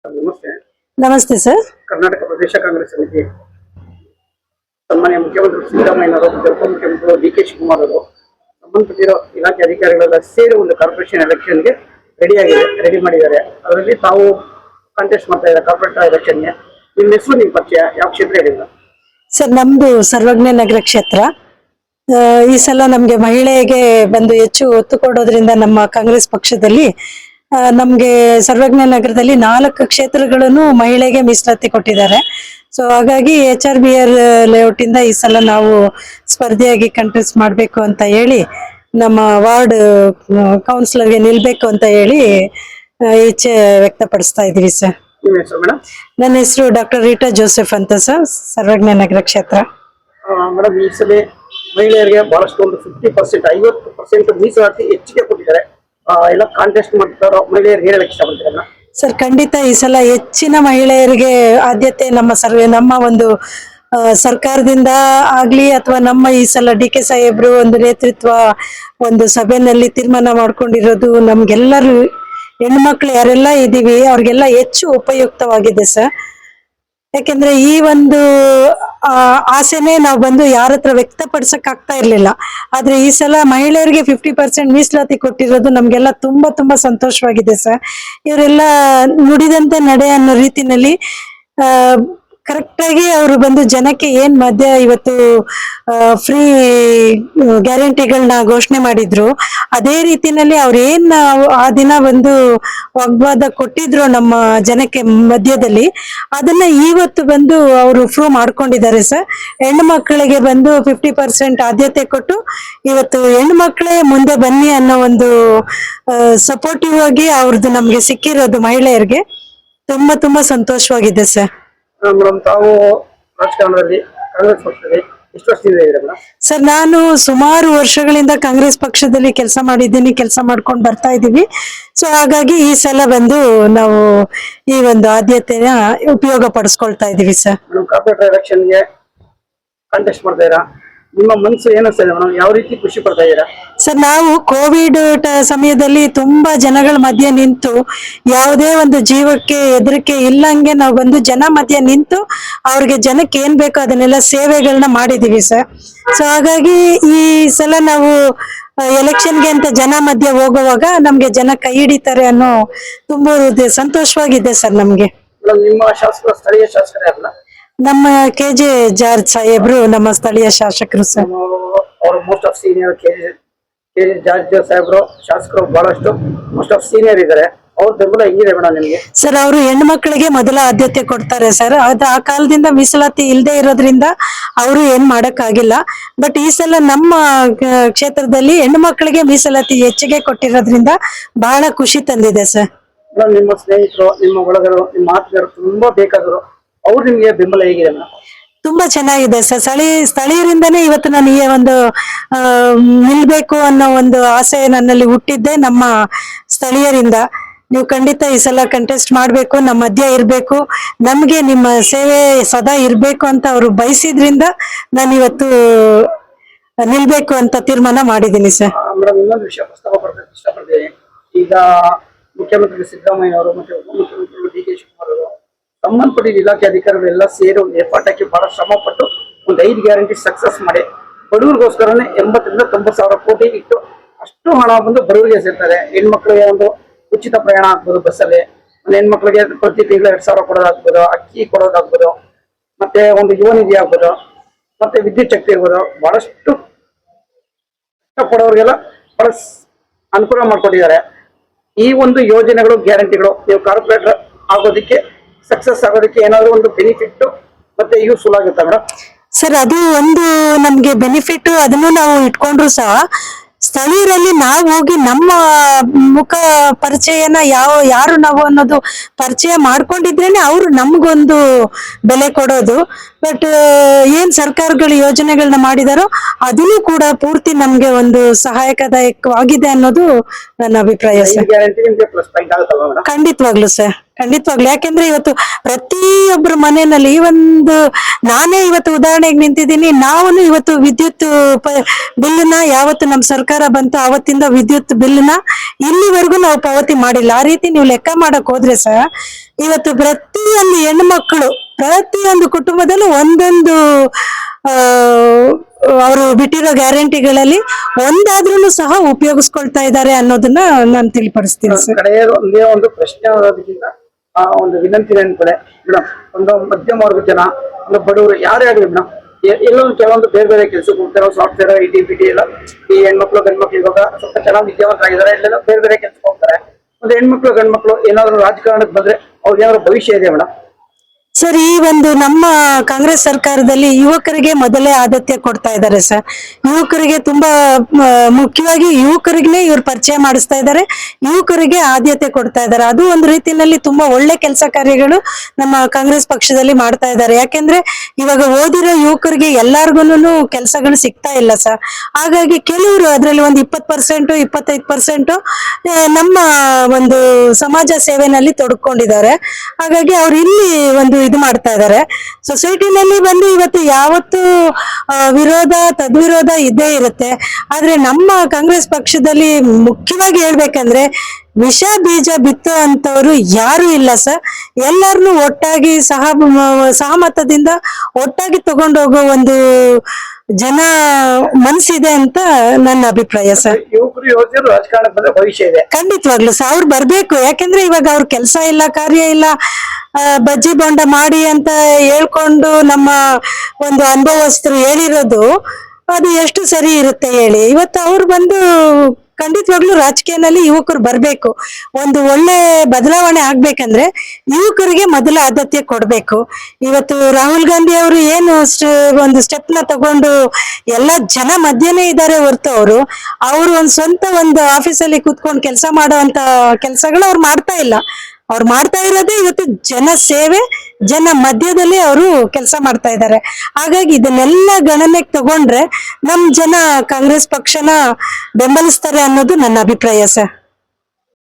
ನಮಸ್ತೆ. ನಮಸ್ತೆ ಸರ್. ಕರ್ನಾಟಕ ಪ್ರದೇಶ ಕಾಂಗ್ರೆಸ್ ಸಮಿತಿ ಸನ್ಮಾನ್ಯ ಮುಖ್ಯಮಂತ್ರಿ ಸಿದ್ದರಾಮಯ್ಯನವರು ಮತ್ತು ಉಪಮುಖ್ಯಮಂತ್ರಿ ಡಿ.ಕೆ. ಶಿವಕುಮಾರ್ ಅವರು ಸಂಬಂಧಪಟ್ಟಿರೋ ಇಲಾಖೆ ಅಧಿಕಾರಿಗಳೆಲ್ಲ ಸೇರಿ ಒಂದು ಕಾರ್ಪೊರೇಷನ್ ಎಲೆಕ್ಷನ್ಗೆ ರೆಡಿ ಮಾಡಿದ್ದಾರೆ. ಅದರಲ್ಲಿ ತಾವು ಕಾಂಟೆಸ್ಟ್ ಮಾಡ್ತಾ ಇದ್ದಾರೆ ಕಾರ್ಪೊರೇಟರ್ ಎಲೆಕ್ಷನ್ಗೆ. ನಿಮ್ಮ ಹೆಸರು, ನಿಮ್ಮ ಪರಿಚಯ, ಯಾವ ಕ್ಷೇತ್ರ ಹೇಳಿಲ್ಲ ಸರ್? ನಮ್ದು ಸರ್ವಜ್ಞ ನಗರ ಕ್ಷೇತ್ರ. ಈ ಸಲ ನಮ್ಗೆ ಮಹಿಳೆಗೆ ಬಂದು ಹೆಚ್ಚು ಒತ್ತು ಕೊಡೋದ್ರಿಂದ ನಮ್ಮ ಕಾಂಗ್ರೆಸ್ ಪಕ್ಷದಲ್ಲಿ ನಮ್ಗೆ ಸರ್ವಜ್ಞ ನಗರದಲ್ಲಿ 4 ಕ್ಷೇತ್ರಗಳನ್ನು ಮಹಿಳೆಗೆ ಮೀಸಲಾತಿ ಕೊಟ್ಟಿದ್ದಾರೆ. ಸೊ ಹಾಗಾಗಿ HRBR ಲೇಔಟ್ ಇಂದ ಈ ಸಲ ನಾವು ಸ್ಪರ್ಧೆಯಾಗಿ ಕಂಟೆಸ್ಟ್ ಮಾಡ್ಬೇಕು ಅಂತ ಹೇಳಿ ನಮ್ಮ ವಾರ್ಡ್ ಕೌನ್ಸಿಲರ್ಗೆ ನಿಲ್ಬೇಕು ಅಂತ ಹೇಳಿ ಇಚ್ಛೆ ವ್ಯಕ್ತಪಡಿಸ್ತಾ ಇದೀವಿ ಸರ್. ನಿಮ್ಮ ಹೆಸರು ಮೇಡಮ್? ನನ್ನ ಹೆಸರು ಡಾಕ್ಟರ್ ರೀಟಾ ಜೋಸೆಫ್ ಅಂತ ಸರ್, ಸರ್ವಜ್ಞ ನಗರ ಕ್ಷೇತ್ರ. ಮೇಡಮ್, ಈ ಸಲ ಮಹಿಳೆಯರಿಗೆ ಬಹಳಷ್ಟು ಒಂದು 50%, 50% ಮೀಸಲಾತಿ ಹೆಚ್ಚಿಗೆ ಕೊಟ್ಟಿದ್ದಾರೆ. ಎಲ್ಲ ಕಾಂಟೆಸ್ಟ್ ಮಾಡ್ತಾರೋ ಮಹಿಳೆಯರಿಗೆ ಹೇಳಕ್ಕೆ ಇಷ್ಟಪಡ್ತೀರಾ ಸರ್? ಖಂಡಿತ ಈ ಸಲ ಹೆಚ್ಚಿನ ಮಹಿಳೆಯರಿಗೆ ಆದ್ಯತೆ ನಮ್ಮ ಒಂದು ಸರ್ಕಾರದಿಂದ ಆಗ್ಲಿ ಅಥವಾ ನಮ್ಮ ಈ ಸಲ ಡಿ.ಕೆ. ಸಾಹೇಬ್ರು ಒಂದು ನೇತೃತ್ವ ಒಂದು ಸಭೆಯಲ್ಲಿ ತೀರ್ಮಾನ ಮಾಡ್ಕೊಂಡಿರೋದು ನಮ್ಗೆಲ್ಲರೂ ಹೆಣ್ಮಕ್ಳು ಯಾರೆಲ್ಲ ಇದೀವಿ ಅವ್ರಿಗೆಲ್ಲ ಹೆಚ್ಚು ಉಪಯುಕ್ತವಾಗಿದೆ ಸರ್. ಯಾಕೆಂದ್ರೆ ಈ ಒಂದು ಆಸೆನೆ ನಾವು ಬಂದು ಯಾರ ಹತ್ರ ವ್ಯಕ್ತಪಡಿಸಕ್ ಆಗ್ತಾ ಇರ್ಲಿಲ್ಲ. ಆದ್ರೆ ಈ ಸಲ ಮಹಿಳೆಯರಿಗೆ 50% ಮೀಸಲಾತಿ ಕೊಟ್ಟಿರೋದು ನಮ್ಗೆಲ್ಲ ತುಂಬಾ ಸಂತೋಷವಾಗಿದೆ ಸರ್. ಇವರೆಲ್ಲ ನುಡಿದಂತೆ ನಡೆ ಅನ್ನೋ ರೀತಿನಲ್ಲಿ ಕರೆಕ್ಟ್ ಆಗಿ ಅವರು ಬಂದು ಜನಕ್ಕೆ ಏನ್ ಮಧ್ಯ ಇವತ್ತು ಫ್ರೀ ಗ್ಯಾರಂಟಿಗಳನ್ನ ಘೋಷಣೆ ಮಾಡಿದ್ರು, ಅದೇ ರೀತಿನಲ್ಲಿ ಅವ್ರೇನ್ ಆ ದಿನ ಒಂದು ವಾಗ್ವಾದ ಕೊಟ್ಟಿದ್ರು ನಮ್ಮ ಜನಕ್ಕೆ ಮಧ್ಯದಲ್ಲಿ, ಅದನ್ನ ಇವತ್ತು ಬಂದು ಅವರು ಪ್ರೂವ್ ಮಾಡ್ಕೊಂಡಿದ್ದಾರೆ ಸರ್. ಹೆಣ್ಣು ಮಕ್ಕಳಿಗೆ ಬಂದು 50% ಆದ್ಯತೆ ಕೊಟ್ಟು ಇವತ್ತು ಹೆಣ್ಣು ಮಕ್ಕಳೇ ಮುಂದೆ ಬನ್ನಿ ಅನ್ನೋ ಒಂದು ಸಪೋರ್ಟಿವ್ ಆಗಿ ಅವ್ರದ್ದು ನಮ್ಗೆ ಸಿಕ್ಕಿರೋದು ಮಹಿಳೆಯರಿಗೆ ತುಂಬಾ ಸಂತೋಷವಾಗಿದೆ ಸರ್. ಮೇಡಮ್, ತಾವು ರಾಜಕಾರಣದಲ್ಲಿ ಕಾಂಗ್ರೆಸ್ ಪಕ್ಷದಲ್ಲಿ ಎಷ್ಟು ವರ್ಷದಿಂದ ಇದ್ದೀರಾ ಮೇಡಮ್? ಸರ್, ನಾನು ಸುಮಾರು ವರ್ಷಗಳಿಂದ ಕಾಂಗ್ರೆಸ್ ಪಕ್ಷದಲ್ಲಿ ಕೆಲಸ ಮಾಡಿದ್ದೀನಿ, ಕೆಲಸ ಮಾಡ್ಕೊಂಡು ಬರ್ತಾ ಇದ್ದೀವಿ. ಸೊ ಹಾಗಾಗಿ ಈ ಸಲ ಬಂದು ನಾವು ಈ ಒಂದು ಆದ್ಯತೆನ ಉಪಯೋಗ ಪಡಿಸ್ಕೊಳ್ತಾ ಇದೀವಿ ಸರ್. ಕಾರ್ಪೊರೇಟರ್ ಎಲೆಕ್ಷನ್ಗೆ ಕಾಂಟೆಸ್ಟ್ ಮಾಡ್ತಾ ಇದ್ದೀರಾ, ನಿಮ್ಮ ಮನಸ್ಸು ಏನಿಸ್ತಾ ಇದೆ ಮೇಡಮ್? ಯಾವ ರೀತಿ ಖುಷಿ ಪಡ್ತಾ ಇದ್ದೀರಾ? ಸರ್, ನಾವು ಕೋವಿಡ್ ಸಮಯದಲ್ಲಿ ತುಂಬಾ ಜನಗಳ ಮಧ್ಯೆ ನಿಂತು ಯಾವುದೇ ಒಂದು ಜೀವಕ್ಕೆ ಹೆದರಿಕೆ ಇಲ್ಲಂಗೆ ನಾವು ಬಂದು ಜನ ಮಧ್ಯೆ ನಿಂತು ಅವ್ರಿಗೆ ಜನಕ್ಕೆ ಏನ್ ಬೇಕೋ ಅದನ್ನೆಲ್ಲ ಸೇವೆಗಳನ್ನ ಮಾಡಿದೀವಿ ಸರ್. ಸೊ ಹಾಗಾಗಿ ಈ ಸಲ ನಾವು ಎಲೆಕ್ಷನ್ಗೆ ಅಂತ ಜನ ಮಧ್ಯೆ ಹೋಗುವಾಗ ನಮ್ಗೆ ಜನ ಕೈ ಹಿಡಿತಾರೆ ಅನ್ನೋ ತುಂಬಾ ಸಂತೋಷವಾಗಿದೆ ಸರ್ ನಮ್ಗೆ. ನಿಮ್ಮ ಶಾಸಕರು ಸ್ಥಳೀಯ ಶಾಸಕರೇ ಅಲ್ಲ? ನಮ್ಮ KJ ಜಾರ್ಜ್ ಸಾಹೇಬ್ರು ನಮ್ಮ ಸ್ಥಳೀಯ ಶಾಸಕರು ಸರ್. ಅವರು most of senior KJ George ಸಾಹೇಬ್ರು ಶಾಸಕರು ಬಹಳಷ್ಟು ಮೋಸ್ಟ್ ಆಫ್ ಸೀನಿಯರ್ ಇದ್ದಾರೆ. ಅವ್ರ ಬೆಂಬಲ ಹೆಂಗಿದೆ ಮೇಡಮ್ ನಿಮಗೆ? ಸರ್, ಅವರು ಹೆಣ್ಣು ಮಕ್ಕಳಿಗೆ ಮೊದಲ ಆದ್ಯತೆ ಕೊಡ್ತಾರೆ ಸರ್. ಅದು ಆ ಕಾಲದಿಂದ ಮೀಸಲಾತಿ ಇಲ್ಲದೆ ಇರೋದ್ರಿಂದ ಅವರು ಏನ್ ಮಾಡಕ್ ಆಗಿಲ್ಲ. ಬಟ್ ಈ ಸಲ ನಮ್ಮ ಕ್ಷೇತ್ರದಲ್ಲಿ ಹೆಣ್ಣು ಮಕ್ಕಳಿಗೆ ಮೀಸಲಾತಿ ಹೆಚ್ಚಿಗೆ ಕೊಟ್ಟಿರೋದ್ರಿಂದ ಬಹಳ ಖುಷಿ ತಂದಿದೆ ಸರ್. ನಿಮ್ಮ ಸ್ನೇಹಿತರು, ನಿಮ್ಮ ಒಳಗರು, ನಿಮ್ಮ ಆತ್ಮೀಯರು ತುಂಬಾ ಬೇಕಾದರು, ಅವ್ರು ನಿಮ್ಗೆ ಬೆಂಬಲ ಹೇಗಿದೆ ಮೇಡಮ್? ತುಂಬಾ ಚೆನ್ನಾಗಿದೆ ಸರ್. ಸ್ಥಳೀಯರಿಂದನೇ ಇವತ್ತು ನಾನು ಈ ಒಂದು ನಿಲ್ಬೇಕು ಅನ್ನೋ ಒಂದು ಆಸೆ ನನ್ನಲ್ಲಿ ಹುಟ್ಟಿದ್ದೆ ನಮ್ಮ ಸ್ಥಳೀಯರಿಂದ. ನೀವು ಖಂಡಿತ ಈ ಸಲ ಕಂಟೆಸ್ಟ್ ಮಾಡ್ಬೇಕು, ನಮ್ಮ ಮಧ್ಯ ಇರ್ಬೇಕು, ನಮ್ಗೆ ನಿಮ್ಮ ಸೇವೆ ಸದಾ ಇರ್ಬೇಕು ಅಂತ ಅವರು ಬಯಸಿದ್ರಿಂದ ನಾನು ಇವತ್ತು ನಿಲ್ಬೇಕು ಅಂತ ತೀರ್ಮಾನ ಮಾಡಿದ್ದೀನಿ ಸರ್. ಮೇಡಮ್, ಇನ್ನೊಂದು ವಿಷಯ ಪ್ರಸ್ತಾಪ ಪಡ್ಬೇಕು ಇಷ್ಟಪಡ್ತೀನಿ. ಈಗ ಮುಖ್ಯಮಂತ್ರಿ ಸಿದ್ದರಾಮಯ್ಯ ಅವರು ಮತ್ತು ಉಪಮುಖ್ಯಮಂತ್ರಿ ಡಿ.ಕೆ. ಶಿವಕುಮಾರ್ ಅವರು ಸಂಬಂಧಪಟ್ಟಿದ್ದ ಇಲಾಖೆ ಅಧಿಕಾರಿಗಳೆಲ್ಲ ಸೇರಿ ಒಂದು ಏರ್ಪಾಟಕ್ಕೆ ಬಹಳ ಶ್ರಮ ಪಟ್ಟು ಒಂದು 5 ಗ್ಯಾರಂಟಿ ಸಕ್ಸಸ್ ಮಾಡಿ ಬಡವರಿಗೋಸ್ಕರನೇ 80 ರಿಂದ 90 ಸಾವಿರ ಕೋಟಿ ಇಟ್ಟು ಅಷ್ಟು ಹಣ ಬಂದು ಬಡವರಿಗೆ ಸೇರ್ತಾರೆ. ಹೆಣ್ಮಕ್ಳಿಗೆ ಒಂದು ಉಚಿತ ಪ್ರಯಾಣ ಆಗ್ಬೋದು ಬಸ್ಸಲ್ಲಿ, ಒಂದು ಹೆಣ್ಮಕ್ಳಿಗೆ ಪ್ರತಿ ತಿಂಗಳು 2,000 ಕೊಡೋದಾಗ್ಬೋದು, ಅಕ್ಕಿ ಕೊಡೋದಾಗ್ಬೋದು, ಮತ್ತೆ ಒಂದು ಯುವ ನಿಧಿ ಆಗ್ಬೋದು, ಮತ್ತೆ ವಿದ್ಯುತ್ ಶಕ್ತಿ ಇರ್ಬೋದು. ಬಹಳಷ್ಟು ಕಷ್ಟಪಡೋರಿಗೆಲ್ಲ ಬಹಳ ಅನುಕೂಲ ಮಾಡ್ಕೊಟ್ಟಿದ್ದಾರೆ. ಈ ಒಂದು ಯೋಜನೆಗಳು, ಗ್ಯಾರಂಟಿಗಳು ನೀವು ಕಾರ್ಪೊರೇಟರ್ ಆಗೋದಕ್ಕೆ, ಸಕ್ಸಸ್ ಆಗೋದಕ್ಕೆ ಏನಾದ್ರು ಒಂದು ಬೆನಿಫಿಟ್ ಮತ್ತೆ ಯೂಸ್ಫುಲ್ ಆಗುತ್ತೆ ಮೇಡಮ್? ಸರ್, ಅದು ಒಂದು ನಮ್ಗೆ ಬೆನಿಫಿಟ್. ಅದನ್ನು ನಾವು ಇಟ್ಕೊಂಡ್ರು ಸಹ ಸ್ಥಳೀಯರಲ್ಲಿ ನಾವು ಹೋಗಿ ನಮ್ಮ ಮುಖ ಪರಿಚಯನ ಯಾರು ನಾವು ಅನ್ನೋದು ಪರಿಚಯ ಮಾಡ್ಕೊಂಡಿದ್ರೇನೆ ಅವರು ನಮ್ಗೊಂದು ಬೆಲೆ ಕೊಡೋದು. ಬಟ್ ಏನ್ ಸರ್ಕಾರಗಳು ಯೋಜನೆಗಳನ್ನ ಮಾಡಿದಾರೋ ಅದನ್ನು ಕೂಡ ಪೂರ್ತಿ ನಮ್ಗೆ ಒಂದು ಸಹಾಯಕದಾಯಕವಾಗಿದೆ ಅನ್ನೋದು ನನ್ನ ಅಭಿಪ್ರಾಯ ಸರ್. ಗ್ಯಾರಂಟಿ ನಿಮ್ಗೆ ಪ್ಲಸ್ ಪಾಯಿಂಟ್ ಆಗುತ್ತಲ್ವಾ ಮೇಡಮ್? ಖಂಡಿತವಾಗ್ಲು ಸರ್, ಖಂಡಿತವಾಗ್ಲು. ಯಾಕೆಂದ್ರೆ ಇವತ್ತು ಪ್ರತಿಯೊಬ್ಬರ ಮನೆಯಲ್ಲಿ ಒಂದು, ನಾನೇ ಇವತ್ತು ಉದಾಹರಣೆಗೆ ನಿಂತಿದ್ದೀನಿ, ನಾವು ಇವತ್ತು ವಿದ್ಯುತ್ ಬಿಲ್ನ ಯಾವತ್ತು ನಮ್ಮ ಸರ್ಕಾರ ಬಂತು ಅವತ್ತಿಂದ ವಿದ್ಯುತ್ ಬಿಲ್ನ ಇಲ್ಲಿವರೆಗೂ ನಾವು ಪಾವತಿ ಮಾಡಿಲ್ಲ. ಆ ರೀತಿ ನೀವು ಲೆಕ್ಕ ಮಾಡಕ್ ಹೋದ್ರೆ ಸಹ ಇವತ್ತು ಪ್ರತಿಯೊಂದು ಹೆಣ್ಮಕ್ಳು ಪ್ರತಿಯೊಂದು ಕುಟುಂಬದಲ್ಲೂ ಒಂದೊಂದು ಆ ಅವರು ಬಿಟ್ಟಿರೋ ಗ್ಯಾರಂಟಿಗಳಲ್ಲಿ ಒಂದಾದ್ರೂ ಸಹ ಉಪಯೋಗಿಸ್ಕೊಳ್ತಾ ಇದ್ದಾರೆ ಅನ್ನೋದನ್ನ ನಾನು ತಿಳಿಪಡಿಸ್ತೀನಿ ಸರ್. ಕಡೆಯ ಒಂದೇ ಒಂದು ಪ್ರಶ್ನೆ ಆಗೋದಕ್ಕಿಂತ ಒಂದು ವಿನಂತಿ ನೆನ್ಪಡೆ ಮೇಡಮ್, ಒಂದು ಮಧ್ಯಮ ವರ್ಗದ ಜನ, ಒಂದು ಬಡವರು ಯಾರೇ ಆಗಲಿ ಮೇಡಮ್, ಎಲ್ಲೊಂದು ಕೆಲವೊಂದು ಬೇರೆ ಬೇರೆ ಕೆಲಸಕ್ಕೆ ಹೋಗ್ತಾರೋ, ಸಾಫ್ಟ್ವೇರ್, ಐಟಿ, ಬಿಟಿ ಎಲ್ಲ ಈ ಹೆಣ್ಮಕ್ಳು ಗಂಡ್ಮಕ್ಳು ಇವಾಗ ಸ್ವಲ್ಪ ಚೆನ್ನಾಗಿ ವಿದ್ಯಾವಂತರಾಗಿದ್ದಾರೆ, ಇಲ್ಲೆಲ್ಲ ಬೇರೆ ಬೇರೆ ಕೆಲಸಕ್ಕೆ ಹೋಗ್ತಾರೆ. ಒಂದು ಹೆಣ್ಮಕ್ಳು ಗಂಡ್ಮಕ್ಳು ಏನಾದ್ರು ರಾಜಕಾರಣಕ್ಕೆ ಬಂದ್ರೆ ಅವ್ರಿಗೆ ಏನಾದ್ರು ಭವಿಷ್ಯ ಇದೆ ಮೇಡಮ್? ಸರ್, ಈ ಒಂದು ನಮ್ಮ ಕಾಂಗ್ರೆಸ್ ಸರ್ಕಾರದಲ್ಲಿ ಯುವಕರಿಗೆ ಮೊದಲೇ ಆದ್ಯತೆ ಕೊಡ್ತಾ ಇದ್ದಾರೆ ಸರ್. ಯುವಕರಿಗೆ ತುಂಬಾ ಮುಖ್ಯವಾಗಿ ಯುವಕರಿಗೇ ಇವ್ರು ಪರಿಚಯ ಮಾಡಿಸ್ತಾ ಇದ್ದಾರೆ, ಯುವಕರಿಗೆ ಆದ್ಯತೆ ಕೊಡ್ತಾ ಇದ್ದಾರೆ. ಅದು ಒಂದು ರೀತಿಯಲ್ಲಿ ತುಂಬಾ ಒಳ್ಳೆ ಕೆಲಸ ಕಾರ್ಯಗಳು ನಮ್ಮ ಕಾಂಗ್ರೆಸ್ ಪಕ್ಷದಲ್ಲಿ ಮಾಡ್ತಾ ಇದ್ದಾರೆ. ಯಾಕೆಂದ್ರೆ ಇವಾಗ ಓದಿರೋ ಯುವಕರಿಗೆ ಎಲ್ಲಾರ್ಗುನು ಕೆಲಸಗಳು ಸಿಗ್ತಾ ಇಲ್ಲ ಸರ್. ಹಾಗಾಗಿ ಕೆಲವರು ಅದರಲ್ಲಿ ಒಂದು 20%, 25% ನಮ್ಮ ಒಂದು ಸಮಾಜ ಸೇವೆನಲ್ಲಿ ತೊಡ್ಕೊಂಡಿದ್ದಾರೆ. ಹಾಗಾಗಿ ಅವ್ರು ಇಲ್ಲಿ ಒಂದು ಇದು ಮಾಡ್ತಾ ಇದ್ದಾರೆ. ಸೊಸೈಟಿನಲ್ಲಿ ಬಂದು ಇವತ್ತು ಯಾವತ್ತು ವಿರೋಧ ತದ್ವಿರೋಧ ಇದ್ದೇ ಇರುತ್ತೆ. ಆದ್ರೆ ನಮ್ಮ ಕಾಂಗ್ರೆಸ್ ಪಕ್ಷದಲ್ಲಿ ಮುಖ್ಯವಾಗಿ ಹೇಳ್ಬೇಕಂದ್ರೆ ವಿಷ ಬೀಜ ಬಿತ್ತೋ ಅಂತವ್ರು ಯಾರು ಇಲ್ಲ ಸರ್. ಎಲ್ಲಾರನು ಒಟ್ಟಾಗಿ ಸಹಮತದಿಂದ ಒಟ್ಟಾಗಿ ತಗೊಂಡೋಗೋ ಒಂದು ಜನ ಮನ್ಸಿದೆ ಅಂತ ನನ್ನ ಅಭಿಪ್ರಾಯ ಸರ್. ಯುವಕರು ಯುವತಿಯರು ರಾಜಕಾರಣಕ್ಕೆ ಬಂದ್ರೆ ಭವಿಷ್ಯ ಇದೆ. ಖಂಡಿತವಾಗ್ಲು ಸರ್, ಅವ್ರು ಬರ್ಬೇಕು. ಯಾಕೆಂದ್ರೆ ಇವಾಗ ಅವ್ರ ಕೆಲಸ ಇಲ್ಲ, ಕಾರ್ಯ ಇಲ್ಲ, ಬಜ್ಜಿ ಬೋಂಡ ಮಾಡಿ ಅಂತ ಹೇಳ್ಕೊಂಡು ನಮ್ಮ ಒಂದು ಅನುಭವಸ್ಥರು ಹೇಳಿರೋದು ಅದು ಎಷ್ಟು ಸರಿ ಇರುತ್ತೆ ಹೇಳಿ. ಇವತ್ತು ಅವ್ರು ಬಂದು ಖಂಡಿತವಾಗ್ಲೂ ರಾಜಕೀಯದಲ್ಲಿ ಯುವಕರು ಬರ್ಬೇಕು. ಒಂದು ಒಳ್ಳೆ ಬದಲಾವಣೆ ಆಗ್ಬೇಕಂದ್ರೆ ಯುವಕರಿಗೆ ಮೊದಲ ಆದ್ಯತೆ ಕೊಡ್ಬೇಕು. ಇವತ್ತು ರಾಹುಲ್ ಗಾಂಧಿ ಅವರು ಏನು ಒಂದು ಸ್ಟೆಪ್ ನ ತಗೊಂಡು ಎಲ್ಲ ಜನ ಮಧ್ಯನೇ ಇದ್ದಾರೆ ಹೊರತು ಅವರು ಒಂದು ಸ್ವಂತ ಒಂದು ಆಫೀಸಲ್ಲಿ ಕೂತ್ಕೊಂಡು ಕೆಲಸ ಮಾಡುವಂತ ಕೆಲಸಗಳು ಅವ್ರು ಮಾಡ್ತಾ ಇಲ್ಲ. ಅವ್ರು ಮಾಡ್ತಾ ಇರೋದೇ ಇವತ್ತು ಜನ ಸೇವೆ, ಜನ ಮಧ್ಯದಲ್ಲಿ ಅವರು ಕೆಲಸ ಮಾಡ್ತಾ ಇದ್ದಾರೆ. ಹಾಗಾಗಿ ಇದನ್ನೆಲ್ಲ ಗಣನೆಗೆ ತಗೊಂಡ್ರೆ ನಮ್ ಜನ ಕಾಂಗ್ರೆಸ್ ಪಕ್ಷನ ಬೆಂಬಲಿಸ್ತಾರೆ ಅನ್ನೋದು ನನ್ನ ಅಭಿಪ್ರಾಯ ಸರ್.